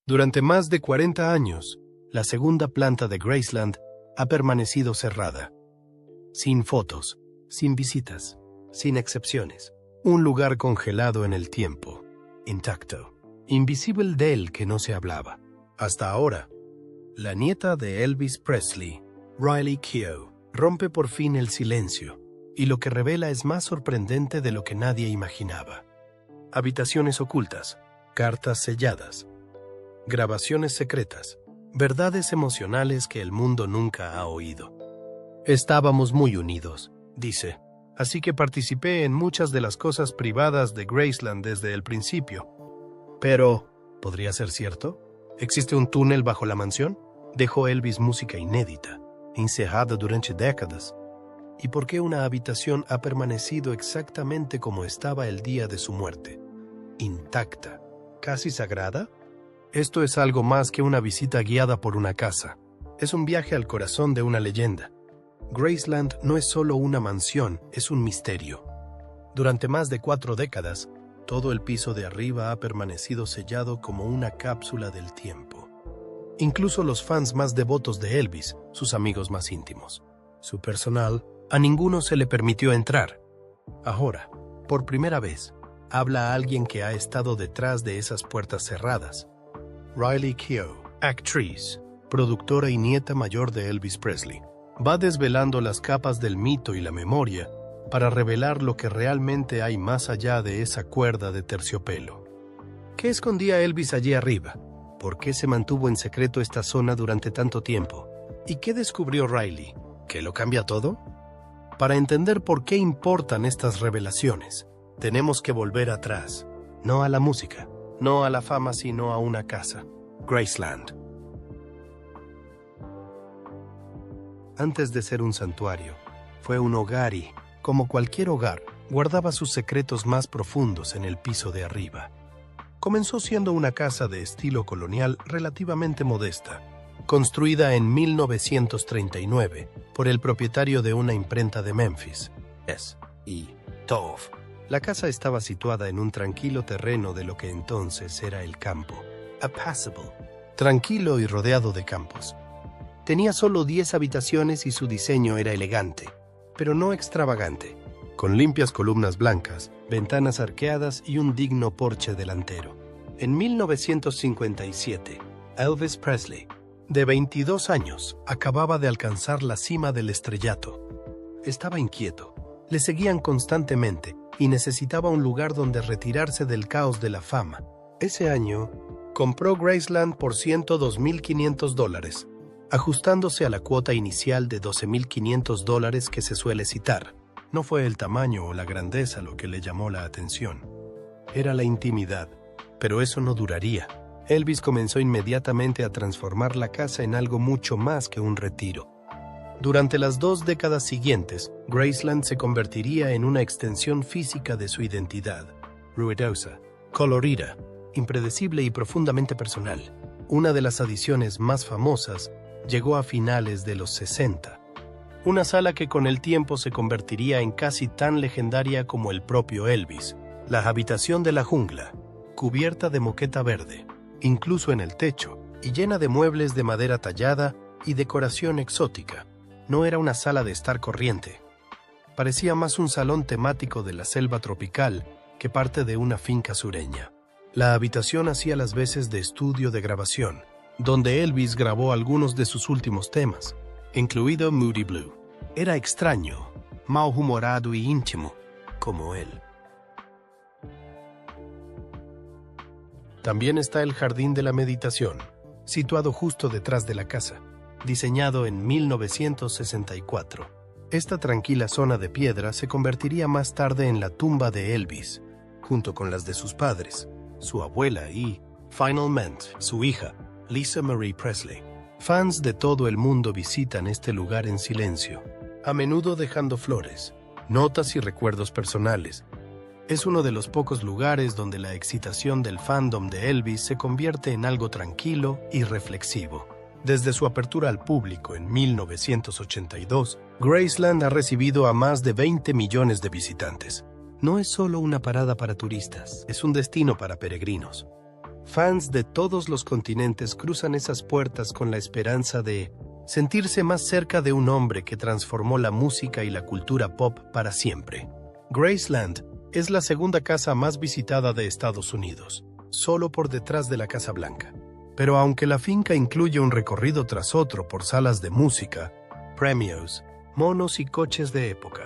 Durante más de 40 años, la segunda planta de Graceland ha permanecido cerrada. Sin fotos, sin visitas, sin excepciones. Un lugar congelado en el tiempo, intacto, invisible del que no se hablaba. Hasta ahora, la nieta de Elvis Presley, Riley Keough, rompe por fin el silencio, y lo que revela es más sorprendente de lo que nadie imaginaba. Habitaciones ocultas, cartas selladas, grabaciones secretas, verdades emocionales que el mundo nunca ha oído. Estábamos muy unidos, dice, así que participé en muchas de las cosas privadas de Graceland desde el principio. Pero, ¿podría ser cierto? ¿Existe un túnel bajo la mansión? ¿Dejó Elvis música inédita, encerrada durante décadas? ¿Y por qué una habitación ha permanecido exactamente como estaba el día de su muerte? Intacta, casi sagrada. Esto es algo más que una visita guiada por una casa. Es un viaje al corazón de una leyenda. Graceland no es solo una mansión, es un misterio. Durante más de 4 décadas, todo el piso de arriba ha permanecido sellado como una cápsula del tiempo. Incluso los fans más devotos de Elvis, sus amigos más íntimos. Su personal, a ninguno se le permitió entrar. Ahora, por primera vez, habla a alguien que ha estado detrás de esas puertas cerradas. Riley Keough, actriz, productora y nieta mayor de Elvis Presley, va desvelando las capas del mito y la memoria para revelar lo que realmente hay más allá de esa cuerda de terciopelo. ¿Qué escondía Elvis allí arriba? ¿Por qué se mantuvo en secreto esta zona durante tanto tiempo? ¿Y qué descubrió Riley? ¿Que lo cambia todo? Para entender por qué importan estas revelaciones, tenemos que volver atrás, no a la música, no a la fama, sino a una casa, Graceland. Antes de ser un santuario, fue un hogar y, como cualquier hogar, guardaba sus secretos más profundos en el piso de arriba. Comenzó siendo una casa de estilo colonial relativamente modesta, construida en 1939 por el propietario de una imprenta de Memphis, S.E. Tove. La casa estaba situada en un tranquilo terreno de lo que entonces era el campo, apacible, tranquilo y rodeado de campos. Tenía solo 10 habitaciones y su diseño era elegante, pero no extravagante, con limpias columnas blancas, ventanas arqueadas y un digno porche delantero. En 1957, Elvis Presley, de 22 años, acababa de alcanzar la cima del estrellato. Estaba inquieto, le seguían constantemente y necesitaba un lugar donde retirarse del caos de la fama. Ese año, compró Graceland por $102,500, ajustándose a la cuota inicial de $12,500 que se suele citar. No fue el tamaño o la grandeza lo que le llamó la atención. Era la intimidad, pero eso no duraría. Elvis comenzó inmediatamente a transformar la casa en algo mucho más que un retiro. Durante las 2 décadas siguientes, Graceland se convertiría en una extensión física de su identidad, ruidosa, colorida, impredecible y profundamente personal. Una de las adiciones más famosas llegó a finales de los 60. Una sala que con el tiempo se convertiría en casi tan legendaria como el propio Elvis, la habitación de la jungla, cubierta de moqueta verde, incluso en el techo, y llena de muebles de madera tallada y decoración exótica. No era una sala de estar corriente. Parecía más un salón temático de la selva tropical que parte de una finca sureña. La habitación hacía las veces de estudio de grabación, donde Elvis grabó algunos de sus últimos temas, incluido Moody Blue. Era extraño, malhumorado y íntimo, como él. También está el Jardín de la Meditación, situado justo detrás de la casa, diseñado en 1964. Esta tranquila zona de piedra se convertiría más tarde en la tumba de Elvis, junto con las de sus padres, su abuela y, finalmente, su hija, Lisa Marie Presley. Fans de todo el mundo visitan este lugar en silencio, a menudo dejando flores, notas y recuerdos personales. Es uno de los pocos lugares donde la excitación del fandom de Elvis se convierte en algo tranquilo y reflexivo. Desde su apertura al público en 1982, Graceland ha recibido a más de 20 millones de visitantes. No es solo una parada para turistas, es un destino para peregrinos. Fans de todos los continentes cruzan esas puertas con la esperanza de sentirse más cerca de un hombre que transformó la música y la cultura pop para siempre. Graceland es la segunda casa más visitada de Estados Unidos, solo por detrás de la Casa Blanca. Pero aunque la finca incluye un recorrido tras otro por salas de música, premios, monos y coches de época,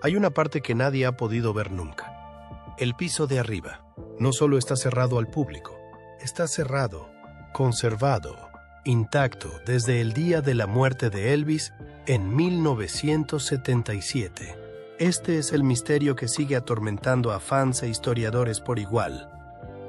hay una parte que nadie ha podido ver nunca. El piso de arriba no solo está cerrado al público, está cerrado, conservado, intacto desde el día de la muerte de Elvis en 1977. Este es el misterio que sigue atormentando a fans e historiadores por igual.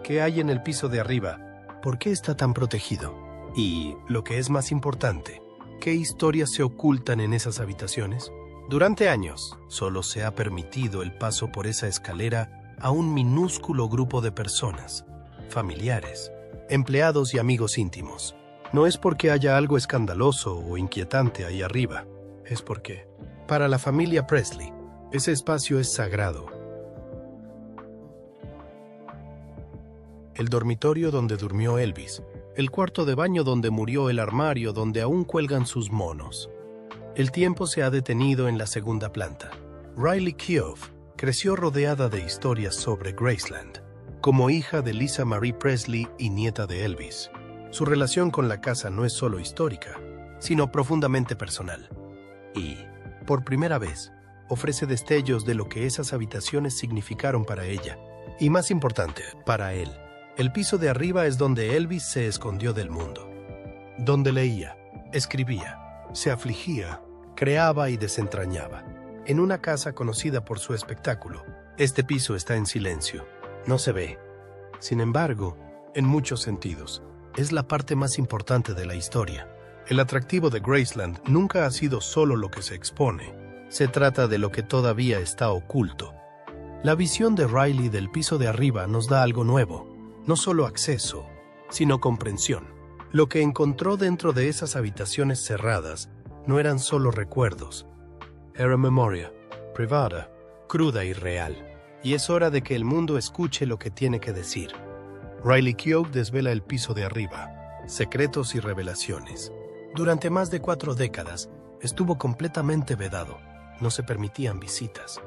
¿Qué hay en el piso de arriba? ¿Por qué está tan protegido? Y, lo que es más importante, ¿qué historias se ocultan en esas habitaciones? Durante años, solo se ha permitido el paso por esa escalera a un minúsculo grupo de personas, familiares, empleados y amigos íntimos. No es porque haya algo escandaloso o inquietante ahí arriba, es porque, para la familia Presley, ese espacio es sagrado. El dormitorio donde durmió Elvis, el cuarto de baño donde murió, el armario donde aún cuelgan sus monos. El tiempo se ha detenido en la segunda planta. Riley Keough creció rodeada de historias sobre Graceland, como hija de Lisa Marie Presley y nieta de Elvis. Su relación con la casa no es solo histórica, sino profundamente personal. Y, por primera vez, ofrece destellos de lo que esas habitaciones significaron para ella. Y más importante, para él. El piso de arriba es donde Elvis se escondió del mundo. Donde leía, escribía, se afligía, creaba y desentrañaba. En una casa conocida por su espectáculo, este piso está en silencio. No se ve. Sin embargo, en muchos sentidos, es la parte más importante de la historia. El atractivo de Graceland nunca ha sido solo lo que se expone. Se trata de lo que todavía está oculto. La visión de Riley del piso de arriba nos da algo nuevo. No solo acceso, sino comprensión. Lo que encontró dentro de esas habitaciones cerradas no eran solo recuerdos. Era memoria, privada, cruda y real. Y es hora de que el mundo escuche lo que tiene que decir. Riley Keough desvela el piso de arriba, secretos y revelaciones. Durante más de 4 décadas, estuvo completamente vedado. No se permitían visitas.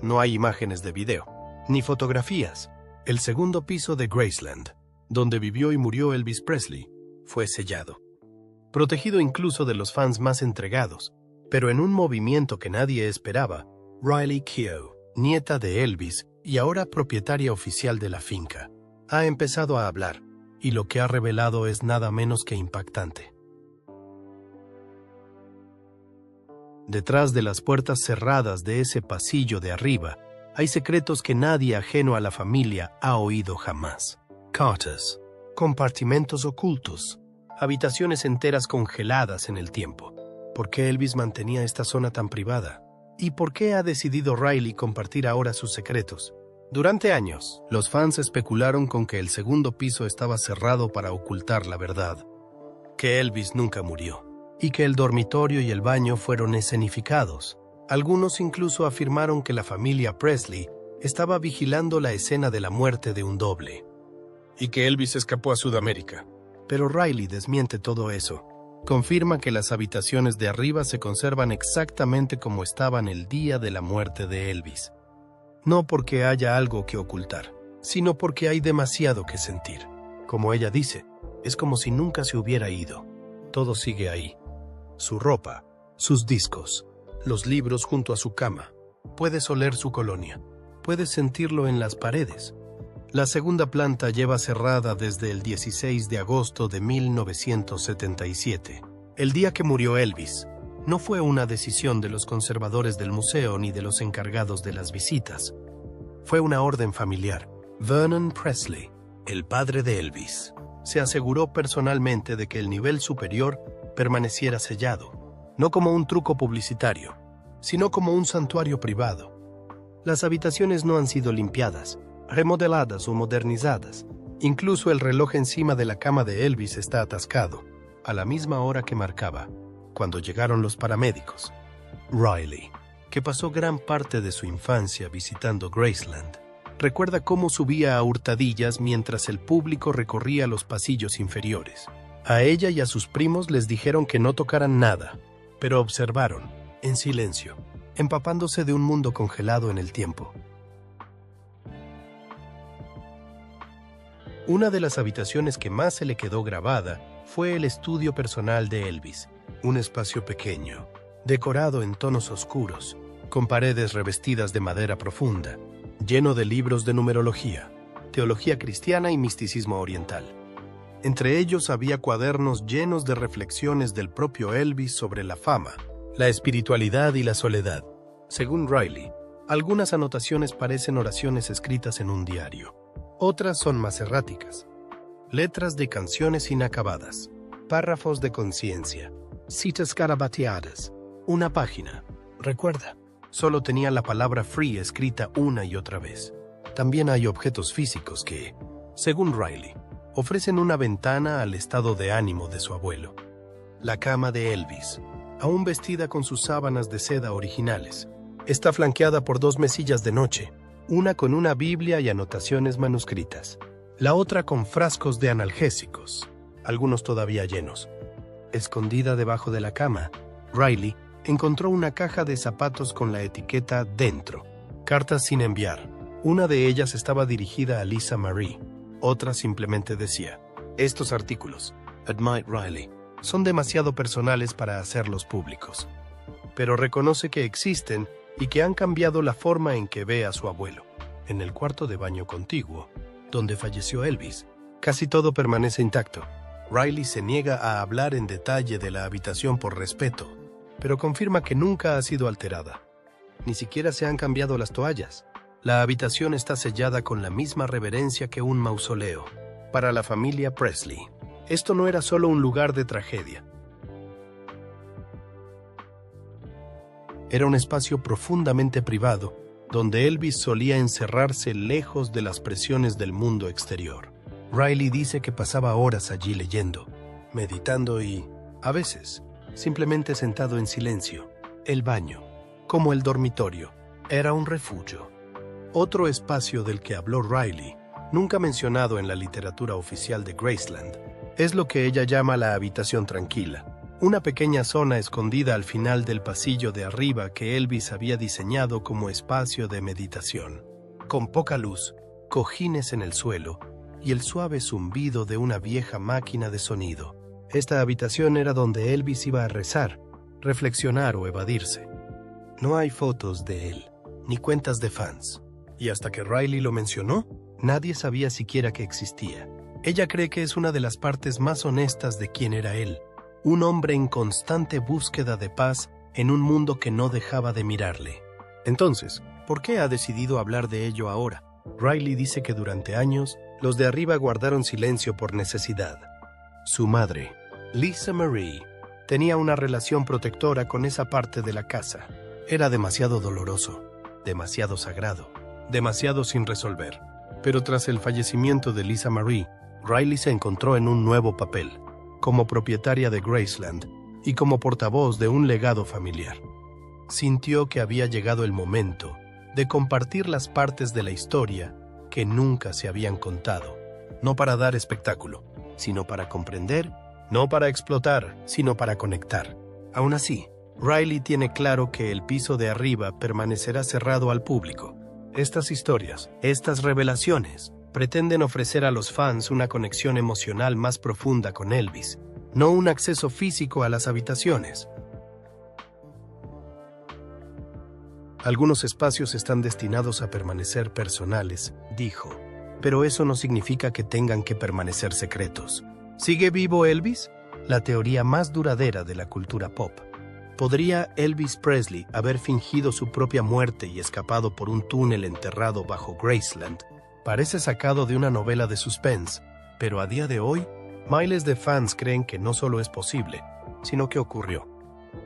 No hay imágenes de video, ni fotografías. El segundo piso de Graceland, donde vivió y murió Elvis Presley, fue sellado. Protegido incluso de los fans más entregados, pero en un movimiento que nadie esperaba, Riley Keough, nieta de Elvis y ahora propietaria oficial de la finca, ha empezado a hablar, y lo que ha revelado es nada menos que impactante. Detrás de las puertas cerradas de ese pasillo de arriba, hay secretos que nadie ajeno a la familia ha oído jamás. Carters, compartimentos ocultos, habitaciones enteras congeladas en el tiempo. ¿Por qué Elvis mantenía esta zona tan privada? ¿Y por qué ha decidido Riley compartir ahora sus secretos? Durante años, los fans especularon con que el segundo piso estaba cerrado para ocultar la verdad. Que Elvis nunca murió, y que el dormitorio y el baño fueron escenificados. Algunos incluso afirmaron que la familia Presley estaba vigilando la escena de la muerte de un doble. Y que Elvis escapó a Sudamérica. Pero Riley desmiente todo eso. Confirma que las habitaciones de arriba se conservan exactamente como estaban el día de la muerte de Elvis. No porque haya algo que ocultar, sino porque hay demasiado que sentir. Como ella dice, es como si nunca se hubiera ido. Todo sigue ahí. Su ropa, sus discos, los libros junto a su cama. Puedes oler su colonia. Puedes sentirlo en las paredes. La segunda planta lleva cerrada desde el 16 de agosto de 1977, el día que murió Elvis. No fue una decisión de los conservadores del museo ni de los encargados de las visitas. Fue una orden familiar. Vernon Presley, el padre de Elvis, se aseguró personalmente de que el nivel superior permaneciera sellado. No como un truco publicitario, sino como un santuario privado. Las habitaciones no han sido limpiadas, remodeladas o modernizadas. Incluso el reloj encima de la cama de Elvis está atascado, a la misma hora que marcaba, cuando llegaron los paramédicos. Riley, que pasó gran parte de su infancia visitando Graceland, recuerda cómo subía a hurtadillas mientras el público recorría los pasillos inferiores. A ella y a sus primos les dijeron que no tocaran nada, pero observaron, en silencio, empapándose de un mundo congelado en el tiempo. Una de las habitaciones que más se le quedó grabada fue el estudio personal de Elvis, un espacio pequeño, decorado en tonos oscuros, con paredes revestidas de madera profunda, lleno de libros de numerología, teología cristiana y misticismo oriental. Entre ellos había cuadernos llenos de reflexiones del propio Elvis sobre la fama, la espiritualidad y la soledad. Según Riley, algunas anotaciones parecen oraciones escritas en un diario. Otras son más erráticas. Letras de canciones inacabadas, párrafos de conciencia, citas garabateadas. Una página, recuerda, solo tenía la palabra free escrita una y otra vez. También hay objetos físicos que, según Riley, ofrecen una ventana al estado de ánimo de su abuelo. La cama de Elvis, aún vestida con sus sábanas de seda originales, está flanqueada por 2 mesillas de noche, una con una Biblia y anotaciones manuscritas, la otra con frascos de analgésicos, algunos todavía llenos. Escondida debajo de la cama, Riley encontró una caja de zapatos con la etiqueta dentro, cartas sin enviar. Una de ellas estaba dirigida a Lisa Marie, otra simplemente decía: estos artículos, Admire Riley, son demasiado personales para hacerlos públicos, pero reconoce que existen y que han cambiado la forma en que ve a su abuelo. En el cuarto de baño contiguo, donde falleció Elvis, casi todo permanece intacto. Riley se niega a hablar en detalle de la habitación por respeto, pero confirma que nunca ha sido alterada. Ni siquiera se han cambiado las toallas. La habitación está sellada con la misma reverencia que un mausoleo. Para la familia Presley, esto no era solo un lugar de tragedia. Era un espacio profundamente privado, donde Elvis solía encerrarse lejos de las presiones del mundo exterior. Riley dice que pasaba horas allí leyendo, meditando y, a veces, simplemente sentado en silencio. El baño, como el dormitorio, era un refugio. Otro espacio del que habló Riley, nunca mencionado en la literatura oficial de Graceland, es lo que ella llama la habitación tranquila, una pequeña zona escondida al final del pasillo de arriba que Elvis había diseñado como espacio de meditación. Con poca luz, cojines en el suelo y el suave zumbido de una vieja máquina de sonido. Esta habitación era donde Elvis iba a rezar, reflexionar o evadirse. No hay fotos de él, ni cuentas de fans. Y hasta que Riley lo mencionó, nadie sabía siquiera que existía. Ella cree que es una de las partes más honestas de quién era él, un hombre en constante búsqueda de paz en un mundo que no dejaba de mirarle. Entonces, ¿por qué ha decidido hablar de ello ahora? Riley dice que durante años, los de arriba guardaron silencio por necesidad. Su madre, Lisa Marie, tenía una relación protectora con esa parte de la casa. Era demasiado doloroso, demasiado sagrado, demasiado sin resolver. Pero tras el fallecimiento de Lisa Marie, Riley se encontró en un nuevo papel, como propietaria de Graceland y como portavoz de un legado familiar. Sintió que había llegado el momento de compartir las partes de la historia que nunca se habían contado, no para dar espectáculo, sino para comprender, no para explotar, sino para conectar. Aún así, Riley tiene claro que el piso de arriba permanecerá cerrado al público. Estas historias, estas revelaciones, pretenden ofrecer a los fans una conexión emocional más profunda con Elvis, no un acceso físico a las habitaciones. Algunos espacios están destinados a permanecer personales, dijo, pero eso no significa que tengan que permanecer secretos. ¿Sigue vivo Elvis? La teoría más duradera de la cultura pop. ¿Podría Elvis Presley haber fingido su propia muerte y escapado por un túnel enterrado bajo Graceland? Parece sacado de una novela de suspense, pero a día de hoy, miles de fans creen que no solo es posible, sino que ocurrió.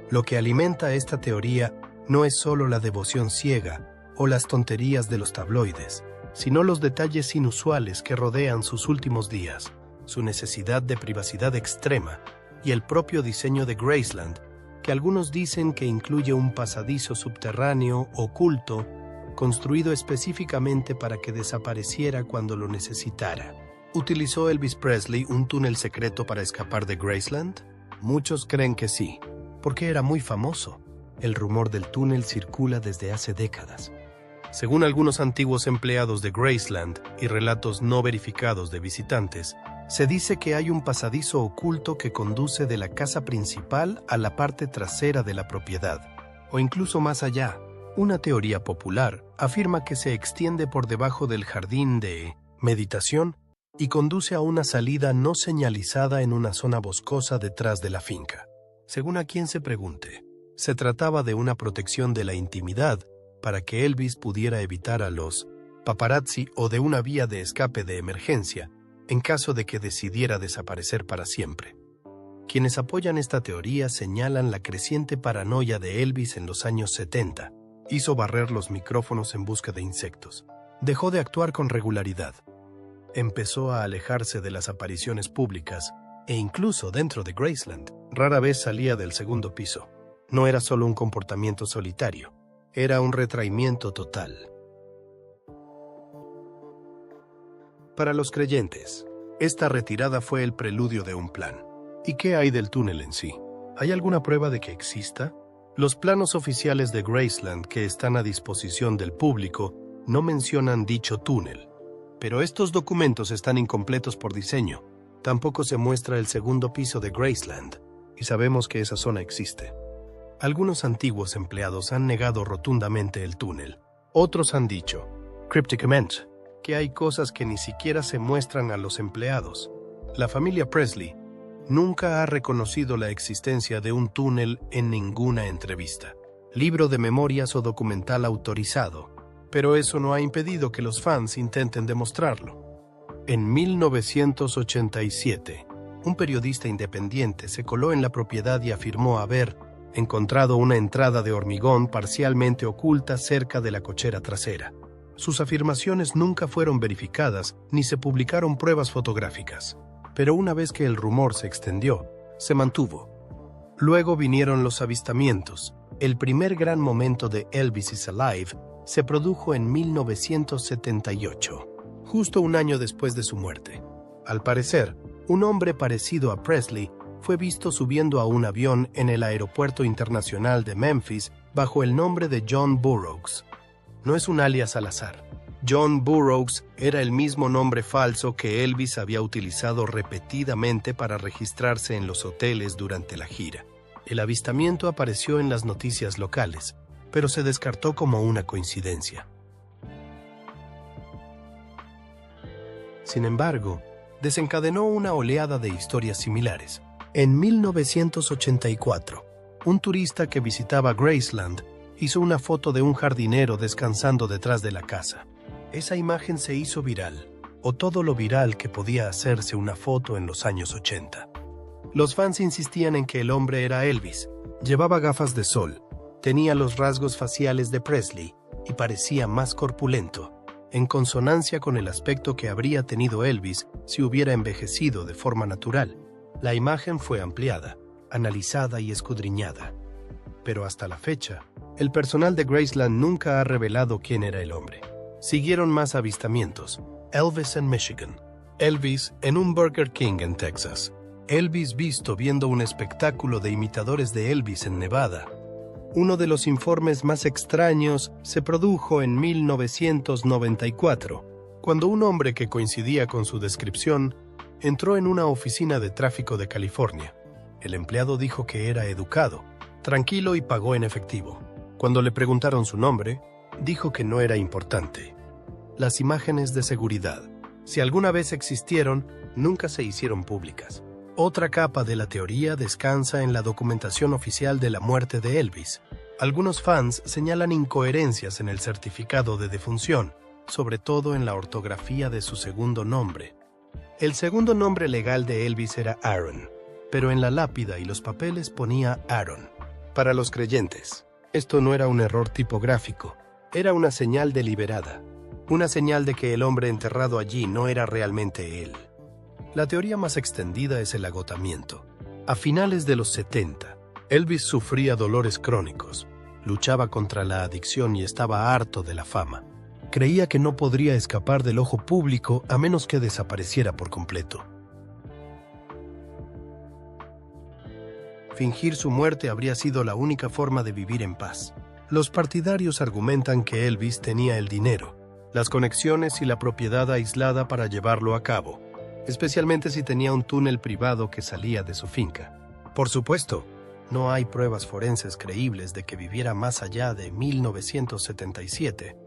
Lo que alimenta esta teoría no es solo la devoción ciega o las tonterías de los tabloides, sino los detalles inusuales que rodean sus últimos días, su necesidad de privacidad extrema y el propio diseño de Graceland, que algunos dicen que incluye un pasadizo subterráneo oculto construido específicamente para que desapareciera cuando lo necesitara. ¿Utilizó Elvis Presley un túnel secreto para escapar de Graceland? Muchos creen que sí, porque era muy famoso. El rumor del túnel circula desde hace décadas. Según algunos antiguos empleados de Graceland y relatos no verificados de visitantes, se dice que hay un pasadizo oculto que conduce de la casa principal a la parte trasera de la propiedad, o incluso más allá. Una teoría popular afirma que se extiende por debajo del jardín de meditación y conduce a una salida no señalizada en una zona boscosa detrás de la finca. Según a quien se pregunte, se trataba de una protección de la intimidad para que Elvis pudiera evitar a los paparazzi o de una vía de escape de emergencia en caso de que decidiera desaparecer para siempre. Quienes apoyan esta teoría señalan la creciente paranoia de Elvis en los años 70. Hizo barrer los micrófonos en busca de insectos. Dejó de actuar con regularidad. Empezó a alejarse de las apariciones públicas e incluso dentro de Graceland. Rara vez salía del segundo piso. No era solo un comportamiento solitario, era un retraimiento total. Para los creyentes, esta retirada fue el preludio de un plan. ¿Y qué hay del túnel en sí? ¿Hay alguna prueba de que exista? Los planos oficiales de Graceland que están a disposición del público no mencionan dicho túnel, pero estos documentos están incompletos por diseño. Tampoco se muestra el segundo piso de Graceland, y sabemos que esa zona existe. Algunos antiguos empleados han negado rotundamente el túnel. Otros han dicho, crípticamente, que hay cosas que ni siquiera se muestran a los empleados. La familia Presley nunca ha reconocido la existencia de un túnel en ninguna entrevista, libro de memorias o documental autorizado, pero eso no ha impedido que los fans intenten demostrarlo. En 1987, un periodista independiente se coló en la propiedad y afirmó haber encontrado una entrada de hormigón parcialmente oculta cerca de la cochera trasera. Sus afirmaciones nunca fueron verificadas ni se publicaron pruebas fotográficas, pero una vez que el rumor se extendió, se mantuvo. Luego vinieron los avistamientos. El primer gran momento de Elvis is Alive se produjo en 1978, justo un año después de su muerte. Al parecer, un hombre parecido a Presley fue visto subiendo a un avión en el aeropuerto internacional de Memphis bajo el nombre de John Burroughs. No es un alias al azar. John Burroughs era el mismo nombre falso que Elvis había utilizado repetidamente para registrarse en los hoteles durante la gira. El avistamiento apareció en las noticias locales, pero se descartó como una coincidencia. Sin embargo, desencadenó una oleada de historias similares. En 1984, un turista que visitaba Graceland hizo una foto de un jardinero descansando detrás de la casa. Esa imagen se hizo viral, o todo lo viral que podía hacerse una foto en los años 80. Los fans insistían en que el hombre era Elvis. Llevaba gafas de sol, tenía los rasgos faciales de Presley y parecía más corpulento, en consonancia con el aspecto que habría tenido Elvis si hubiera envejecido de forma natural. La imagen fue ampliada, analizada y escudriñada. Pero hasta la fecha, el personal de Graceland nunca ha revelado quién era el hombre. Siguieron más avistamientos. Elvis en Michigan. Elvis en un Burger King en Texas. Elvis visto viendo un espectáculo de imitadores de Elvis en Nevada. Uno de los informes más extraños se produjo en 1994, cuando un hombre que coincidía con su descripción entró en una oficina de tráfico de California. El empleado dijo que era educado, tranquilo y pagó en efectivo. Cuando le preguntaron su nombre, dijo que no era importante. Las imágenes de seguridad, si alguna vez existieron, nunca se hicieron públicas. Otra capa de la teoría descansa en la documentación oficial de la muerte de Elvis. Algunos fans señalan incoherencias en el certificado de defunción, sobre todo en la ortografía de su segundo nombre. El segundo nombre legal de Elvis era Aaron, pero en la lápida y los papeles ponía Aaron. Para los creyentes, esto no era un error tipográfico, era una señal deliberada, una señal de que el hombre enterrado allí no era realmente él. La teoría más extendida es el agotamiento. A finales de los 70, Elvis sufría dolores crónicos. Luchaba contra la adicción y estaba harto de la fama. Creía que no podría escapar del ojo público a menos que desapareciera por completo. Fingir su muerte habría sido la única forma de vivir en paz. Los partidarios argumentan que Elvis tenía el dinero, las conexiones y la propiedad aislada para llevarlo a cabo, especialmente si tenía un túnel privado que salía de su finca. Por supuesto, no hay pruebas forenses creíbles de que viviera más allá de 1977.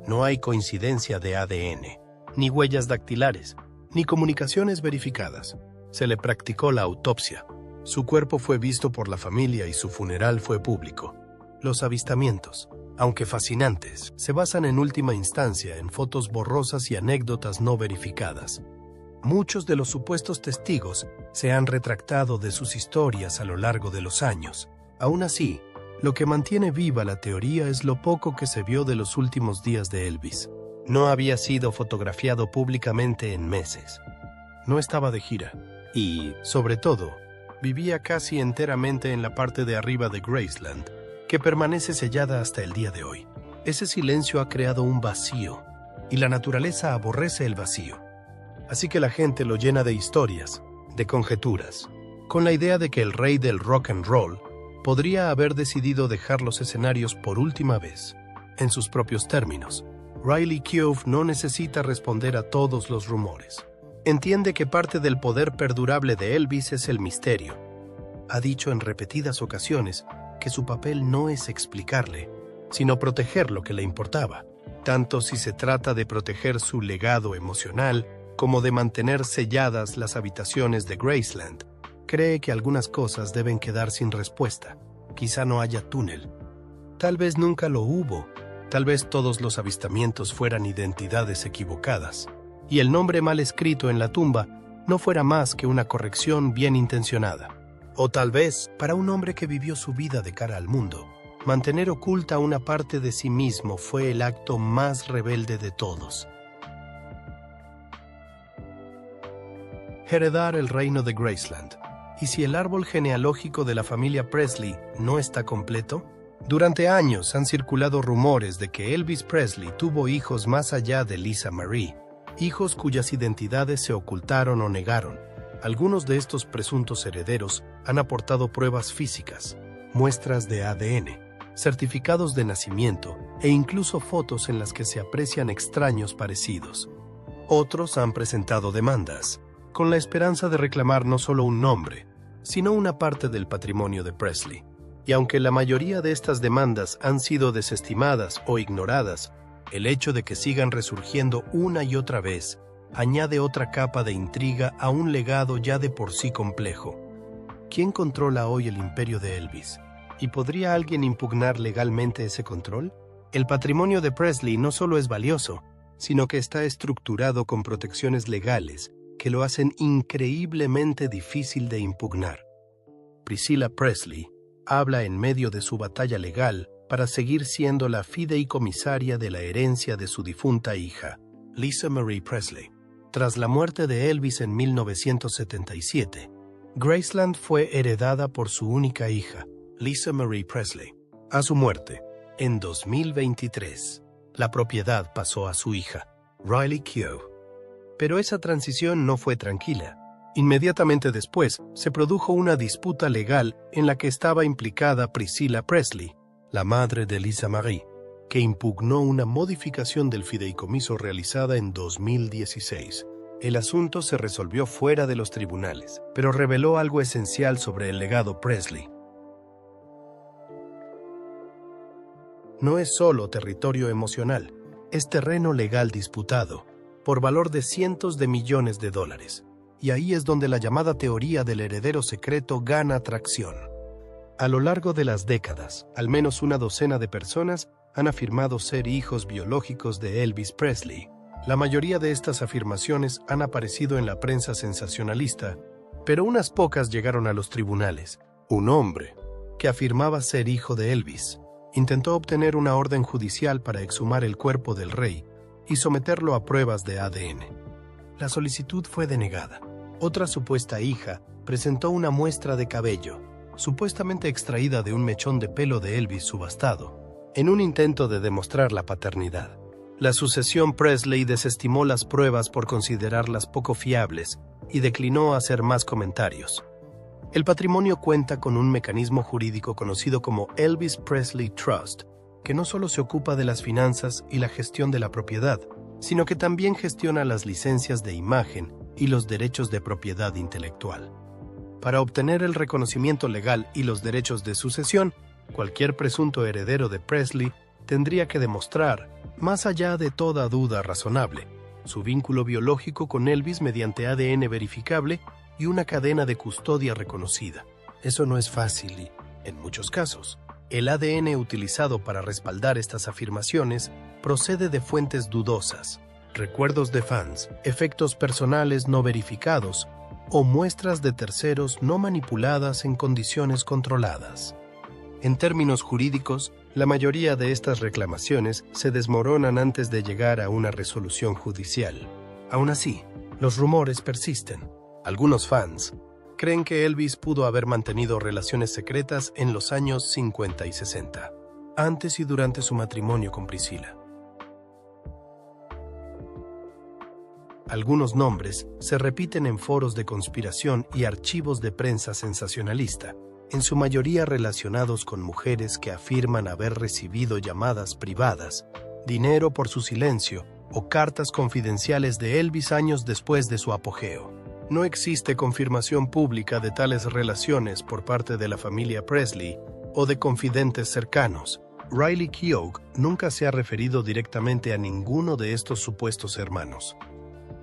No hay coincidencia de ADN, ni huellas dactilares, ni comunicaciones verificadas. Se le practicó la autopsia. Su cuerpo fue visto por la familia y su funeral fue público. Los avistamientos, aunque fascinantes, se basan en última instancia en fotos borrosas y anécdotas no verificadas. Muchos de los supuestos testigos se han retractado de sus historias a lo largo de los años. Aún así, lo que mantiene viva la teoría es lo poco que se vio de los últimos días de Elvis. No había sido fotografiado públicamente en meses. No estaba de gira. Y, sobre todo, vivía casi enteramente en la parte de arriba de Graceland, que permanece sellada hasta el día de hoy. Ese silencio ha creado un vacío, y la naturaleza aborrece el vacío. Así que la gente lo llena de historias, de conjeturas, con la idea de que el rey del rock and roll podría haber decidido dejar los escenarios por última vez. En sus propios términos, Riley Keough no necesita responder a todos los rumores. Entiende que parte del poder perdurable de Elvis es el misterio. Ha dicho en repetidas ocasiones que su papel no es explicarle, sino proteger lo que le importaba, tanto si se trata de proteger su legado emocional como de mantener selladas las habitaciones de Graceland. Cree que algunas cosas deben quedar sin respuesta. Quizá no haya túnel. Tal vez nunca lo hubo. Tal vez todos los avistamientos fueran identidades equivocadas, y el nombre mal escrito en la tumba no fuera más que una corrección bien intencionada. O tal vez, para un hombre que vivió su vida de cara al mundo, mantener oculta una parte de sí mismo fue el acto más rebelde de todos. Heredar el reino de Graceland. ¿Y si el árbol genealógico de la familia Presley no está completo? Durante años han circulado rumores de que Elvis Presley tuvo hijos más allá de Lisa Marie, hijos cuyas identidades se ocultaron o negaron. Algunos de estos presuntos herederos han aportado pruebas físicas, muestras de ADN, certificados de nacimiento e incluso fotos en las que se aprecian extraños parecidos. Otros han presentado demandas, con la esperanza de reclamar no solo un nombre, sino una parte del patrimonio de Presley. Y aunque la mayoría de estas demandas han sido desestimadas o ignoradas, el hecho de que sigan resurgiendo una y otra vez añade otra capa de intriga a un legado ya de por sí complejo. ¿Quién controla hoy el imperio de Elvis? ¿Y podría alguien impugnar legalmente ese control? El patrimonio de Presley no solo es valioso, sino que está estructurado con protecciones legales que lo hacen increíblemente difícil de impugnar. Priscilla Presley habla en medio de su batalla legal para seguir siendo la fideicomisaria de la herencia de su difunta hija, Lisa Marie Presley. Tras la muerte de Elvis en 1977, Graceland fue heredada por su única hija, Lisa Marie Presley. A su muerte, en 2023, la propiedad pasó a su hija, Riley Keough. Pero esa transición no fue tranquila. Inmediatamente después, se produjo una disputa legal en la que estaba implicada Priscilla Presley, la madre de Lisa Marie, que impugnó una modificación del fideicomiso realizada en 2016. El asunto se resolvió fuera de los tribunales, pero reveló algo esencial sobre el legado Presley. No es solo territorio emocional, es terreno legal disputado, por valor de cientos de millones de dólares. Y ahí es donde la llamada teoría del heredero secreto gana tracción. A lo largo de las décadas, al menos una docena de personas han afirmado ser hijos biológicos de Elvis Presley. La mayoría de estas afirmaciones han aparecido en la prensa sensacionalista, pero unas pocas llegaron a los tribunales. Un hombre, que afirmaba ser hijo de Elvis, intentó obtener una orden judicial para exhumar el cuerpo del rey y someterlo a pruebas de ADN. La solicitud fue denegada. Otra supuesta hija presentó una muestra de cabello, supuestamente extraída de un mechón de pelo de Elvis subastado, en un intento de demostrar la paternidad. La sucesión Presley desestimó las pruebas por considerarlas poco fiables y declinó hacer más comentarios. El patrimonio cuenta con un mecanismo jurídico conocido como Elvis Presley Trust, que no solo se ocupa de las finanzas y la gestión de la propiedad, sino que también gestiona las licencias de imagen y los derechos de propiedad intelectual. Para obtener el reconocimiento legal y los derechos de sucesión, cualquier presunto heredero de Presley tendría que demostrar, más allá de toda duda razonable, su vínculo biológico con Elvis mediante ADN verificable y una cadena de custodia reconocida. Eso no es fácil y, en muchos casos, el ADN utilizado para respaldar estas afirmaciones procede de fuentes dudosas, recuerdos de fans, efectos personales no verificados o muestras de terceros no manipuladas en condiciones controladas. En términos jurídicos, la mayoría de estas reclamaciones se desmoronan antes de llegar a una resolución judicial. Aún así, los rumores persisten. Algunos fans creen que Elvis pudo haber mantenido relaciones secretas en los años 50 y 60, antes y durante su matrimonio con Priscilla. Algunos nombres se repiten en foros de conspiración y archivos de prensa sensacionalista, en su mayoría relacionados con mujeres que afirman haber recibido llamadas privadas, dinero por su silencio o cartas confidenciales de Elvis años después de su apogeo. No existe confirmación pública de tales relaciones por parte de la familia Presley o de confidentes cercanos. Riley Keough nunca se ha referido directamente a ninguno de estos supuestos hermanos.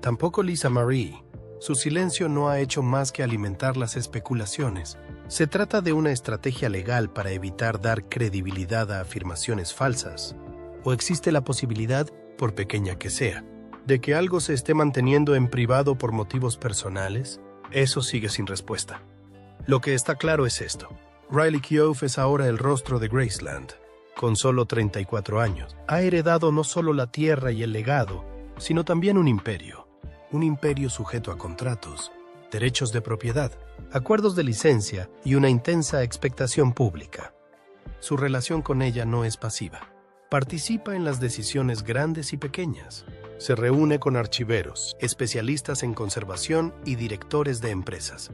Tampoco Lisa Marie. Su silencio no ha hecho más que alimentar las especulaciones. ¿Se trata de una estrategia legal para evitar dar credibilidad a afirmaciones falsas? ¿O existe la posibilidad, por pequeña que sea, de que algo se esté manteniendo en privado por motivos personales? Eso sigue sin respuesta. Lo que está claro es esto. Riley Keough es ahora el rostro de Graceland. Con solo 34 años, ha heredado no solo la tierra y el legado, sino también un imperio. Un imperio sujeto a contratos, derechos de propiedad, acuerdos de licencia y una intensa expectación pública. Su relación con ella no es pasiva. Participa en las decisiones grandes y pequeñas. Se reúne con archiveros, especialistas en conservación y directores de empresas.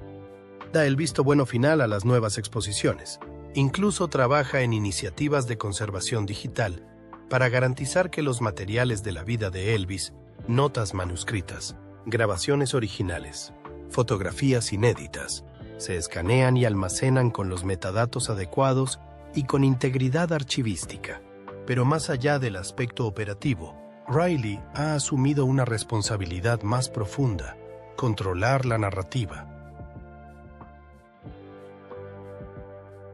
Da el visto bueno final a las nuevas exposiciones. Incluso trabaja en iniciativas de conservación digital para garantizar que los materiales de la vida de Elvis, notas manuscritas, grabaciones originales, fotografías inéditas, se escanean y almacenan con los metadatos adecuados y con integridad archivística. Pero más allá del aspecto operativo, Riley ha asumido una responsabilidad más profunda: controlar la narrativa.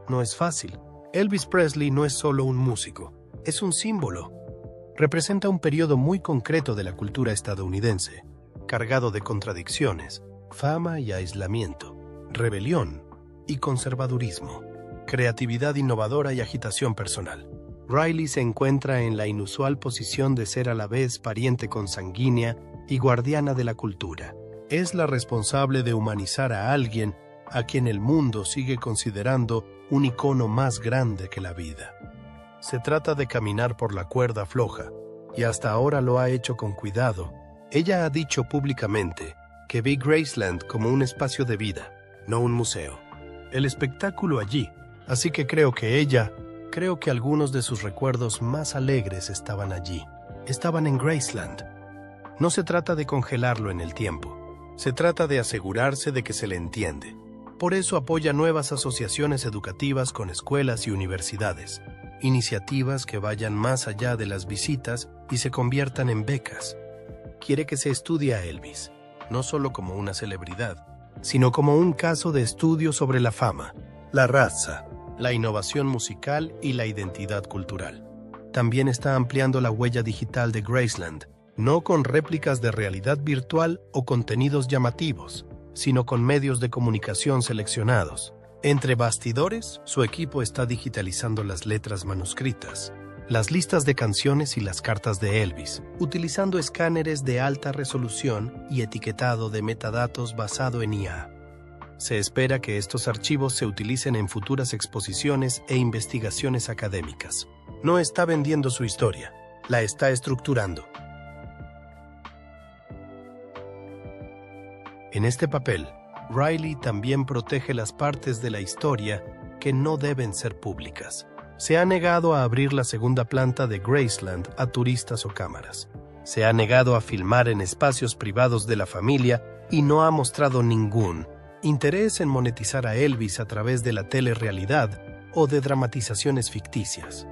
No es fácil. Elvis Presley no es solo un músico, es un símbolo. Representa un periodo muy concreto de la cultura estadounidense, cargado de contradicciones, fama y aislamiento, rebelión y conservadurismo, creatividad innovadora y agitación personal. Riley se encuentra en la inusual posición de ser a la vez pariente consanguínea y guardiana de la cultura. Es la responsable de humanizar a alguien a quien el mundo sigue considerando un icono más grande que la vida. Se trata de caminar por la cuerda floja, y hasta ahora lo ha hecho con cuidado. Ella ha dicho públicamente que ve Graceland como un espacio de vida, no un museo. El espectáculo allí, así que creo que algunos de sus recuerdos más alegres estaban allí. Estaban en Graceland. No se trata de congelarlo en el tiempo. Se trata de asegurarse de que se le entiende. Por eso apoya nuevas asociaciones educativas con escuelas y universidades, iniciativas que vayan más allá de las visitas y se conviertan en becas. Quiere que se estudie a Elvis, no solo como una celebridad, sino como un caso de estudio sobre la fama, la raza, la innovación musical y la identidad cultural. También está ampliando la huella digital de Graceland, no con réplicas de realidad virtual o contenidos llamativos, sino con medios de comunicación seleccionados. Entre bastidores, su equipo está digitalizando las letras manuscritas, las listas de canciones y las cartas de Elvis, utilizando escáneres de alta resolución y etiquetado de metadatos basado en IA. Se espera que estos archivos se utilicen en futuras exposiciones e investigaciones académicas. No está vendiendo su historia, la está estructurando. En este papel, Riley también protege las partes de la historia que no deben ser públicas. Se ha negado a abrir la segunda planta de Graceland a turistas o cámaras. Se ha negado a filmar en espacios privados de la familia y no ha mostrado ningún interés en monetizar a Elvis a través de la telerrealidad o de dramatizaciones ficticias.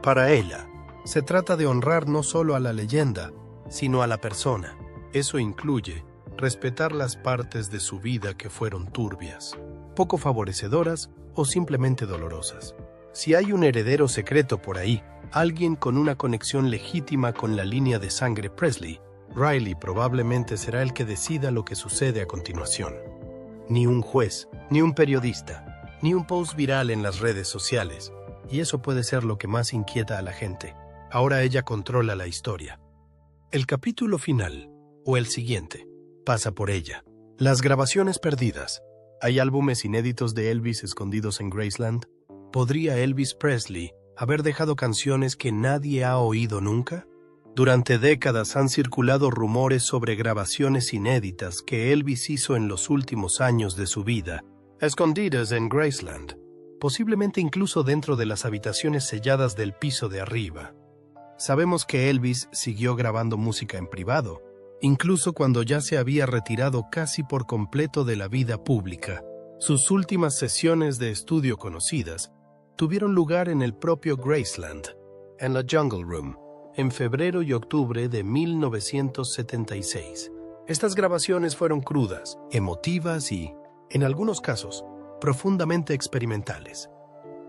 Para ella, se trata de honrar no solo a la leyenda, sino a la persona. Eso incluye respetar las partes de su vida que fueron turbias, poco favorecedoras o simplemente dolorosas. Si hay un heredero secreto por ahí, alguien con una conexión legítima con la línea de sangre Presley, Riley probablemente será el que decida lo que sucede a continuación. Ni un juez, ni un periodista, ni un post viral en las redes sociales. Y eso puede ser lo que más inquieta a la gente. Ahora ella controla la historia. El capítulo final, o el siguiente, pasa por ella. Las grabaciones perdidas. ¿Hay álbumes inéditos de Elvis escondidos en Graceland? ¿Podría Elvis Presley haber dejado canciones que nadie ha oído nunca? Durante décadas han circulado rumores sobre grabaciones inéditas que Elvis hizo en los últimos años de su vida, escondidas en Graceland, posiblemente incluso dentro de las habitaciones selladas del piso de arriba. Sabemos que Elvis siguió grabando música en privado, incluso cuando ya se había retirado casi por completo de la vida pública. Sus últimas sesiones de estudio conocidas tuvieron lugar en el propio Graceland, en la Jungle Room, en febrero y octubre de 1976. Estas grabaciones fueron crudas, emotivas y, en algunos casos, profundamente experimentales.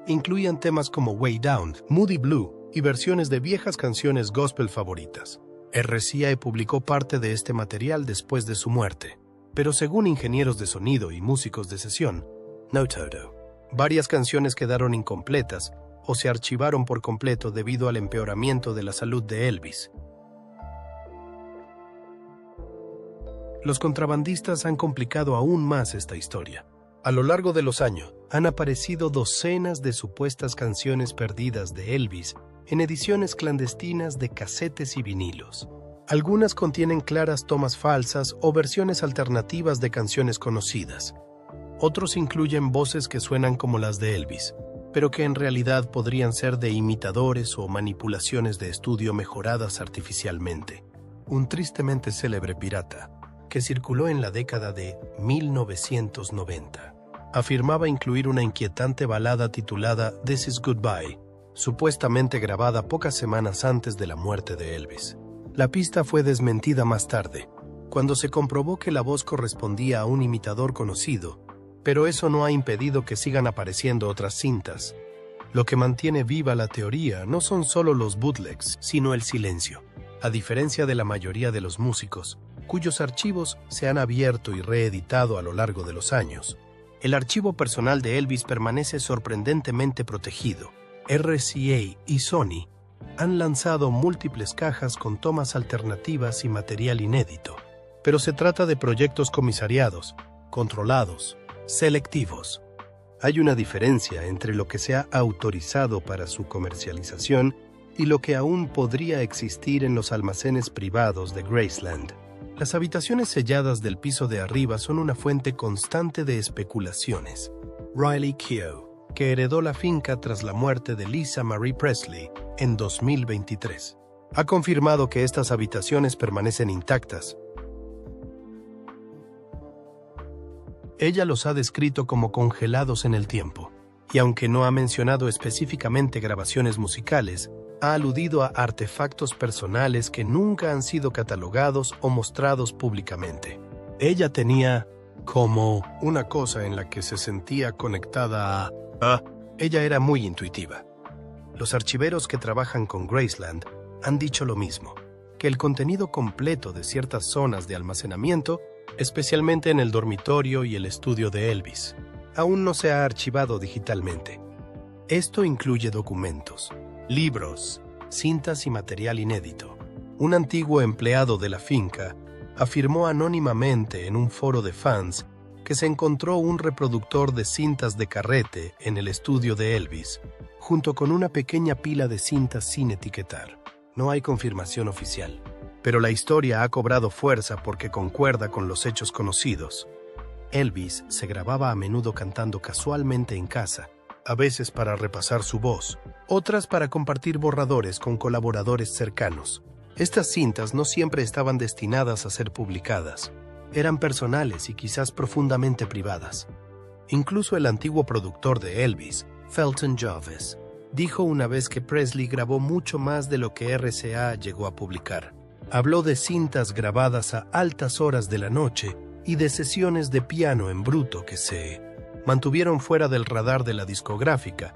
Incluían temas como Way Down, Moody Blue y versiones de viejas canciones gospel favoritas. RCA publicó parte de este material después de su muerte, pero según ingenieros de sonido y músicos de sesión, no todo. Varias canciones quedaron incompletas o se archivaron por completo debido al empeoramiento de la salud de Elvis. Los contrabandistas han complicado aún más esta historia. A lo largo de los años, han aparecido docenas de supuestas canciones perdidas de Elvis en ediciones clandestinas de casetes y vinilos. Algunas contienen claras tomas falsas o versiones alternativas de canciones conocidas. Otros incluyen voces que suenan como las de Elvis, pero que en realidad podrían ser de imitadores o manipulaciones de estudio mejoradas artificialmente. Un tristemente célebre pirata, que circuló en la década de 1990, afirmaba incluir una inquietante balada titulada This Is Goodbye, supuestamente grabada pocas semanas antes de la muerte de Elvis. La pista fue desmentida más tarde, cuando se comprobó que la voz correspondía a un imitador conocido, pero eso no ha impedido que sigan apareciendo otras cintas. Lo que mantiene viva la teoría no son solo los bootlegs, sino el silencio. A diferencia de la mayoría de los músicos, cuyos archivos se han abierto y reeditado a lo largo de los años, el archivo personal de Elvis permanece sorprendentemente protegido. RCA y Sony han lanzado múltiples cajas con tomas alternativas y material inédito, pero se trata de proyectos comisariados, controlados, selectivos. Hay una diferencia entre lo que se ha autorizado para su comercialización y lo que aún podría existir en los almacenes privados de Graceland. Las habitaciones selladas del piso de arriba son una fuente constante de especulaciones. Riley Keough, que heredó la finca tras la muerte de Lisa Marie Presley en 2023, ha confirmado que estas habitaciones permanecen intactas. Ella los ha descrito como congelados en el tiempo, y aunque no ha mencionado específicamente grabaciones musicales, ha aludido a artefactos personales que nunca han sido catalogados o mostrados públicamente. Ella tenía como una cosa en la que se sentía conectada a... Ella era muy intuitiva. Los archiveros que trabajan con Graceland han dicho lo mismo, que el contenido completo de ciertas zonas de almacenamiento, especialmente en el dormitorio y el estudio de Elvis, aún no se ha archivado digitalmente. Esto incluye documentos, libros, cintas y material inédito. Un antiguo empleado de la finca afirmó anónimamente en un foro de fans que se encontró un reproductor de cintas de carrete en el estudio de Elvis, junto con una pequeña pila de cintas sin etiquetar. No hay confirmación oficial, pero la historia ha cobrado fuerza porque concuerda con los hechos conocidos. Elvis se grababa a menudo cantando casualmente en casa, a veces para repasar su voz, otras para compartir borradores con colaboradores cercanos. Estas cintas no siempre estaban destinadas a ser publicadas. Eran personales y quizás profundamente privadas. Incluso el antiguo productor de Elvis, Felton Jarvis, dijo una vez que Presley grabó mucho más de lo que RCA llegó a publicar. Habló de cintas grabadas a altas horas de la noche y de sesiones de piano en bruto que se mantuvieron fuera del radar de la discográfica